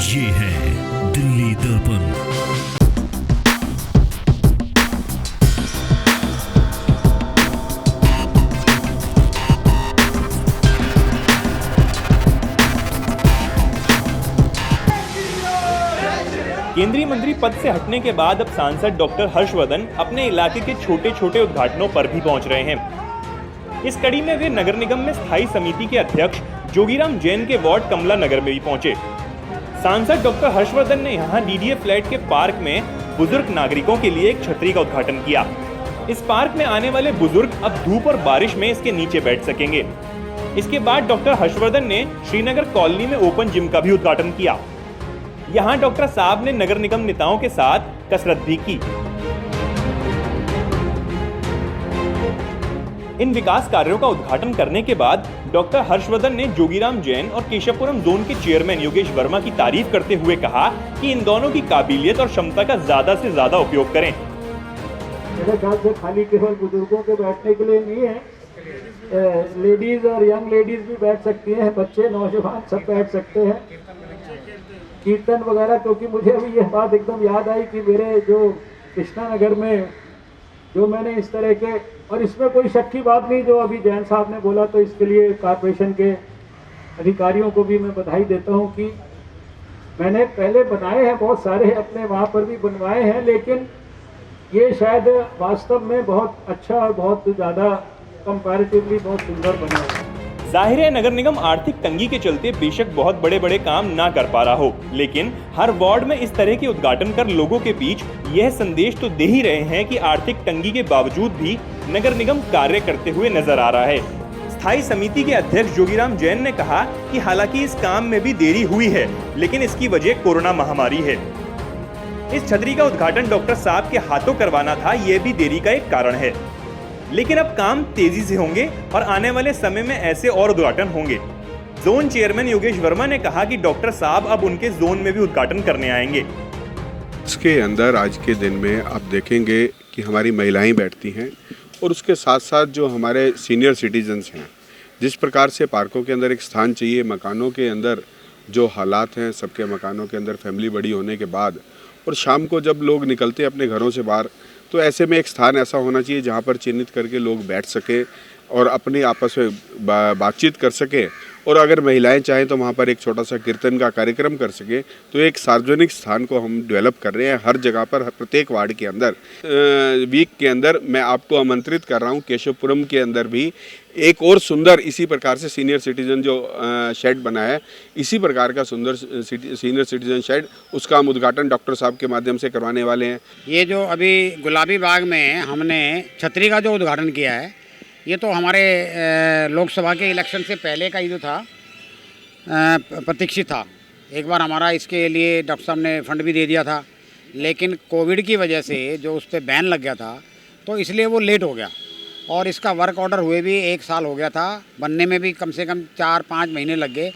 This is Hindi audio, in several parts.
ये है दिल्ली दर्पण। केंद्रीय मंत्री पद से हटने के बाद अब सांसद डॉक्टर हर्षवर्धन अपने इलाके के छोटे छोटे उद्घाटनों पर भी पहुंच रहे हैं। इस कड़ी में वे नगर निगम में स्थायी समिति के अध्यक्ष जोगीराम जैन के वार्ड कमला नगर में भी पहुंचे। सांसद डॉक्टर हर्षवर्धन ने यहां डीडीए फ्लैट के पार्क में बुजुर्ग नागरिकों के लिए एक छतरी का उद्घाटन किया। इस पार्क में आने वाले बुजुर्ग अब धूप और बारिश में इसके नीचे बैठ सकेंगे। इसके बाद डॉक्टर हर्षवर्धन ने श्रीनगर कॉलोनी में ओपन जिम का भी उद्घाटन किया। यहाँ डॉक्टर साहब ने नगर निगम नेताओं के साथ कसरत भी की। इन विकास कार्यों का उद्घाटन करने के बाद डॉक्टर हर्षवर्धन ने जोगीराम जैन और केशवपुरम जोन के चेयरमैन योगेश वर्मा की तारीफ करते हुए कहा कि इन दोनों की काबिलियत और क्षमता का ज्यादा से ज्यादा उपयोग करें। मेरे ख्याल से खाली केवल बुजुर्गों के बैठने के लिए नहीं है, लेडीज और यंग लेडीज भी बैठ सकती हैं, बच्चे नौजवान सब बैठ सकते हैं। कीर्तन वगैरह, क्योंकि मुझे अभी यह बात एकदम याद आई कि मेरे जो कृष्णा नगर में जो मैंने इस तरह के, और इसमें कोई शक की बात नहीं जो अभी जैन साहब ने बोला, तो इसके लिए कॉर्पोरेशन के अधिकारियों को भी मैं बधाई देता हूं कि मैंने पहले बनाए हैं, बहुत सारे अपने वहां पर भी बनवाए हैं, लेकिन ये शायद वास्तव में बहुत अच्छा और बहुत ज़्यादा कंपैरेटिवली बहुत सुंदर बना है। जाहिर है नगर निगम आर्थिक तंगी के चलते बेशक बहुत बड़े बड़े काम ना कर पा रहा हो, लेकिन हर वार्ड में इस तरह के उद्घाटन कर लोगों के बीच यह संदेश तो दे ही रहे हैं कि आर्थिक तंगी के बावजूद भी नगर निगम कार्य करते हुए नजर आ रहा है। स्थायी समिति के अध्यक्ष जोगीराम जैन ने कहा कि हालांकि इस काम में भी देरी हुई है, लेकिन इसकी वजह कोरोना महामारी है। इस छतरी का उद्घाटन डॉक्टर साहब के हाथों करवाना था, ये भी देरी का एक कारण है, लेकिन अब काम तेजी से होंगे और आने वाले समय में ऐसे और उद्घाटन होंगे। जोन चेयरमैन योगेश वर्मा ने कहा कि डॉक्टर साहब अब उनके जोन में भी उद्घाटन करने आएंगे। इसके अंदर आज के दिन में आप देखेंगे कि हमारी महिलाएं बैठती हैं और उसके साथ साथ जो हमारे सीनियर सिटीजन्स हैं, जिस प्रकार से पार्कों के अंदर एक स्थान चाहिए, मकानों के अंदर जो हालात हैं, सबके मकानों के अंदर फैमिली बड़ी होने के बाद और शाम को जब लोग निकलते हैं अपने घरों से बाहर, तो ऐसे में एक स्थान ऐसा होना चाहिए जहाँ पर चिन्हित करके लोग बैठ सके और अपने आपस में बातचीत कर सके, और अगर महिलाएं चाहें तो वहाँ पर एक छोटा सा कीर्तन का कार्यक्रम कर सके। तो एक सार्वजनिक स्थान को हम डेवलप कर रहे हैं हर जगह पर, प्रत्येक वार्ड के अंदर। वीक के अंदर मैं आपको आमंत्रित कर रहा हूँ केशवपुरम के अंदर भी एक और सुंदर इसी प्रकार से सीनियर सिटीजन जो शेड बना है, इसी प्रकार का सुंदर सीनियर सिटीजन शेड, उसका हम उद्घाटन डॉक्टर साहब के माध्यम से करवाने वाले हैं। ये जो अभी गुलाबी बाग में हमने छतरी का जो उद्घाटन किया है, ये तो हमारे लोकसभा के इलेक्शन से पहले का ही जो था प्रतीक्षित था। एक बार हमारा इसके लिए डॉक्टर साहब ने फंड भी दे दिया था, लेकिन कोविड की वजह से जो उस पर बैन लग गया था, तो इसलिए वो लेट हो गया और इसका वर्क ऑर्डर हुए भी 1 साल हो गया था, बनने में भी कम से कम 4-5 महीने लग गए।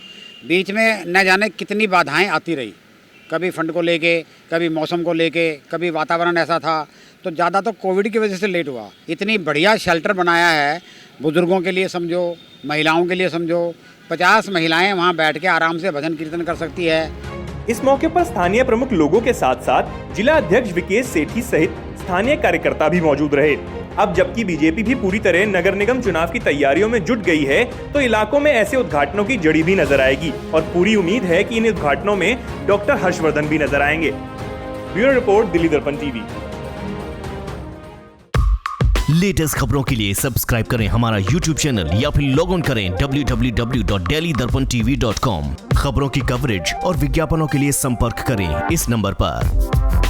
बीच में न जाने कितनी बाधाएं आती रही, कभी फंड को लेके, कभी मौसम को लेके, कभी वातावरण ऐसा था, तो ज़्यादा तो कोविड की वजह से लेट हुआ। इतनी बढ़िया शेल्टर बनाया है बुज़ुर्गों के लिए समझो, महिलाओं के लिए समझो, 50 महिलाएं वहां बैठ के आराम से भजन कीर्तन कर सकती है। इस मौके पर स्थानीय प्रमुख लोगों के साथ साथ जिला अध्यक्ष विकेश सेठी सहित स्थानीय कार्यकर्ता भी मौजूद रहे। अब जबकि बीजेपी भी पूरी तरह नगर निगम चुनाव की तैयारियों में जुट गई है, तो इलाकों में ऐसे उद्घाटनों की जड़ी भी नजर आएगी और पूरी उम्मीद है कि इन उद्घाटनों में डॉक्टर हर्षवर्धन भी नजर आएंगे। ब्यूरो रिपोर्ट, दिल्ली दर्पण टीवी। लेटेस्ट खबरों के लिए सब्सक्राइब करें हमारा YouTube चैनल या फिर लॉग ऑन करें www.delhidarpantv.com। खबरों की कवरेज और विज्ञापनों के लिए संपर्क करें इस नंबर पर।